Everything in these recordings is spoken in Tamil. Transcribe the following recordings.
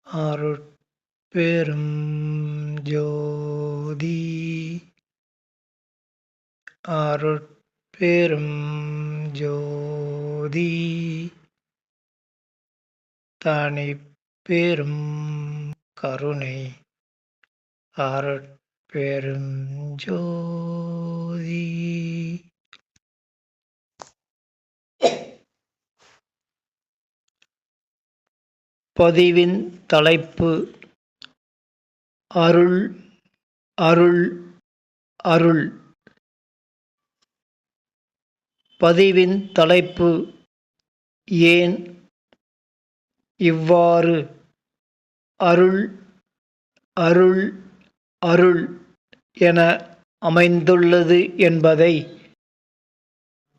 அருட்பெரும் ஜோதி அருட்பெரும் ஜோதி தனிப்பெரும் கருணை அருட்பெரும் ஜோதி. பதிவின் தலைப்பு அருள் அருள் அருள். பதிவின் தலைப்பு ஏன் இவ்வாறு அருள் அருள் அருள் என அமைந்துள்ளது என்பதை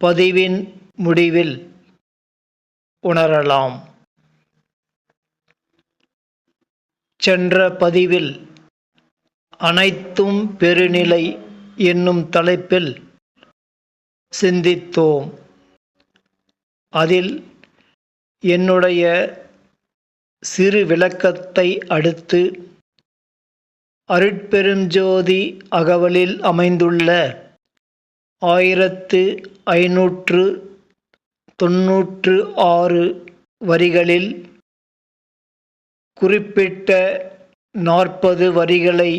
பதிவின் முடிவில் உணரலாம். சென்ற பதிவில் அனைத்தும் பெருநிலை என்னும் தலைப்பில் சிந்தித்தோம். அதில் என்னுடைய சிறு விளக்கத்தை அடுத்து அருட்பெருஞ்சோதி அகவலில் அமைந்துள்ள 1596 வரிகளில் குறிப்பிட்ட 40 வரிகளை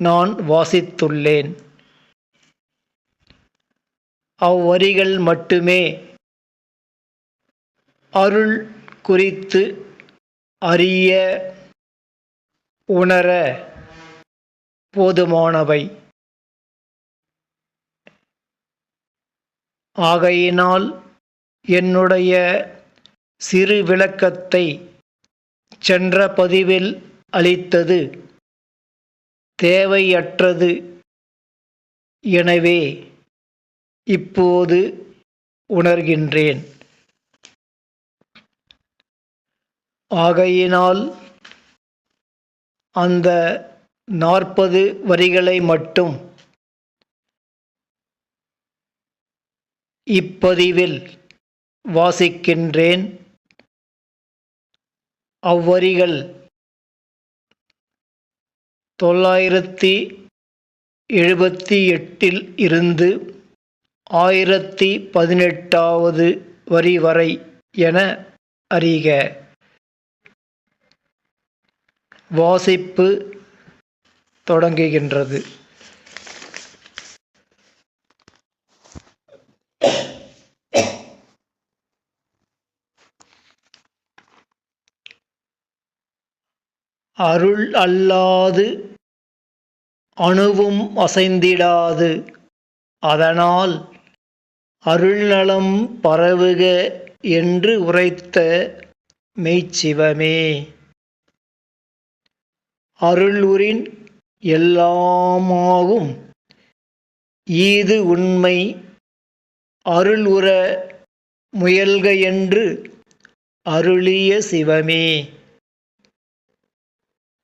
நான் வாசித்துள்ளேன். அவ்வரிகள் மட்டுமே அருள் குறித்து அறிய உணர போதுமானவை. ஆகையினால் என்னுடைய சிறு விளக்கத்தை சென்ற பதிவில் அளித்தது தேவையற்றது. எனவே இப்போது உணர்கின்றேன். ஆகையினால் அந்த 40 வரிகளை மட்டும் இப்பதிவில் வாசிக்கின்றேன். அவ்வரிகள் 978 இருந்து 1018 வரி வரை என அறிக. வாசிப்பு தொடங்குகின்றது. அருள் அல்லாது அணுவும் அசைந்திடாது. அதனால் அருள்நலம் பரவுக என்று உரைத்த மெய்ச்சிவமே. அருளுரின் எல்லாமாகும் ஈது உண்மை அருள் உற முயல்க என்று அருளிய சிவமே.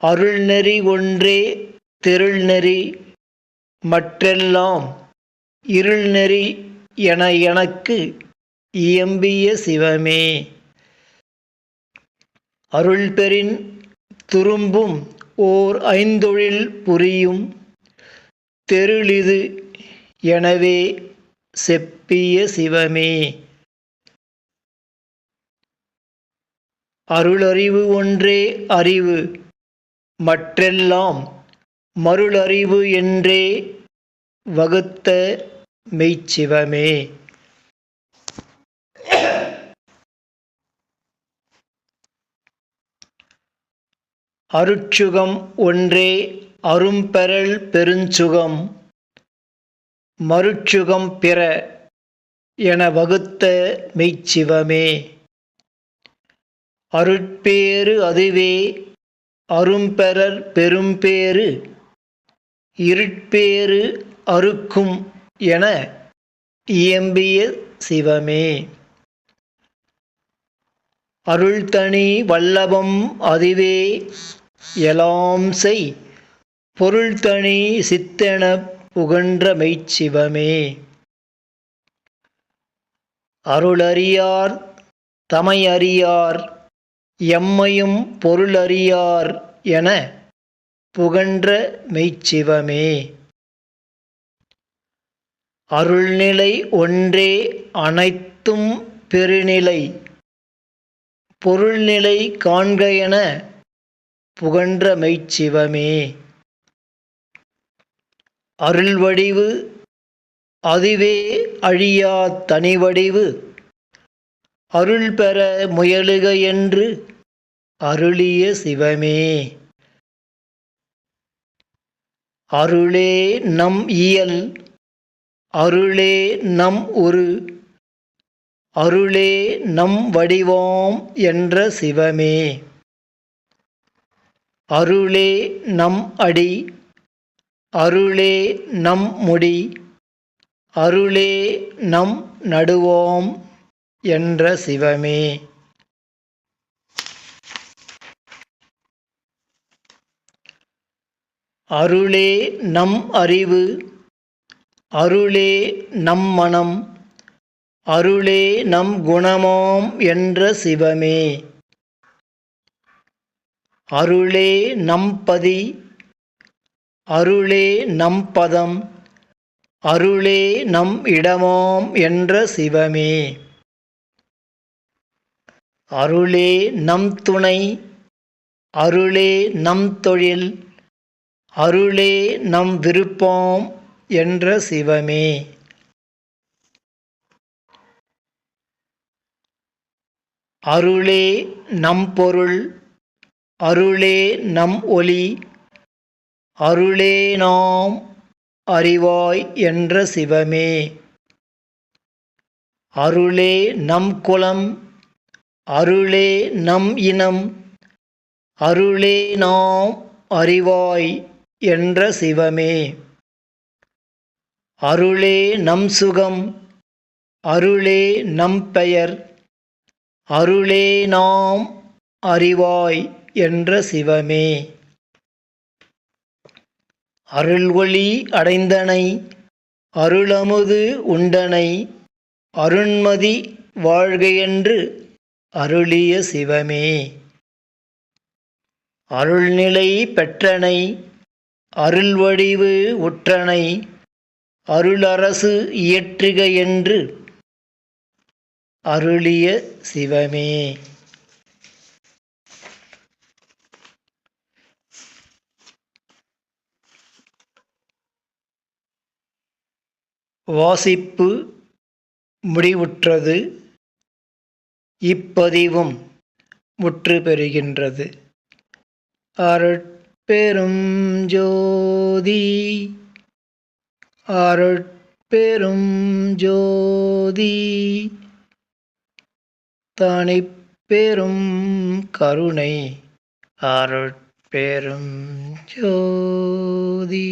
அருள்நெறி ஒன்றே தெருள்நெறி மற்றெல்லாம் இருள்நெறி என எனக்கு இயம்பிய சிவமே. அருள்பெறின் துரும்பும் ஓர் ஐந்தொழில் புரியும் தெருளிது எனவே செப்பிய சிவமே. அருளறிவு ஒன்றே அறிவு மற்றெல்லாம் மருளறிவு என்றே வகுத்த மெய்ச்சிவமே. அருட்சுகம் ஒன்றே அரும்பெறல் பெருஞ்சுகம் மருட்சுகம் பிற என வகுத்த மெய்ச்சிவமே. அருட்பேறு அதுவே அரும்பெறற் பெரும்பேறு இருட்பேறு அறுக்கும் என இயம்பிய சிவமே. அருள்தனி வல்லபம் அதுவே எலாம் செய் பொருள்தனி சித்தெனப் புகன்ற மெய்ச்சிவமே. அருளறியார் தமையறியார் எம்மையும் பொருளறியார் என புகன்ற மெய்ச்சிவமே. அருள்நிலை ஒன்றே அனைத்தும் பெருநிலை பொருள்நிலை காண்க என புகன்ற மெய்ச்சிவமே. அருள்வடிவு அதுவே அழியா தனிவடிவு அருள்பெற முயலுக என்று அருளிய சிவமே. அருளே நம் இயல் அருளே நம் உரு அருளே நம் வடிவாம் என்ற சிவமே. அருளே நம் அடி அருளே நம் முடி அருளே நம் நடுவாம் என்ற சிவமே. அருளே நம் அறிவு அருளே நம் மனம் அருளே நம் குணமாம் என்ற சிவமே. அருளே நம் பதி அருளே நம் பதம் அருளே நம் இடமாம் என்ற சிவமே. அருளே நம் துணை அருளே நம் தொழில் அருளே நம் விருப்பம் என்ற சிவமே. அருளே நம் பொருள் அருளே நம் ஒளி அருளே நாம் அறிவாய் என்ற சிவமே. அருளே நம் குலம் அருளே நம் இனம் அருளே நாம் அறிவாய் என்ற சிவமே. அருளே நம் சுகம் அருளே நம் பெயர் அருளே நாம் அறிவாய் என்ற சிவமே. அருள் ஒளி அடைந்தனை அருளமுது உண்டனை அருண்மதி வாழ்க என்று அருளிய சிவமே. அருள்நிலை பெற்றனை அருள்வடிவு உற்றனை அருளரசு இயற்றுக என்று அருளிய சிவமே. வாசிப்பு முடிவுற்றது. இப்பதிவும் முற்று பெறுகின்றது. அருட்பெரும் ஜோதி அருட்பெரும் ஜோதி தனிப்பெரும் கருணை அருட்பெரும் ஜோதி.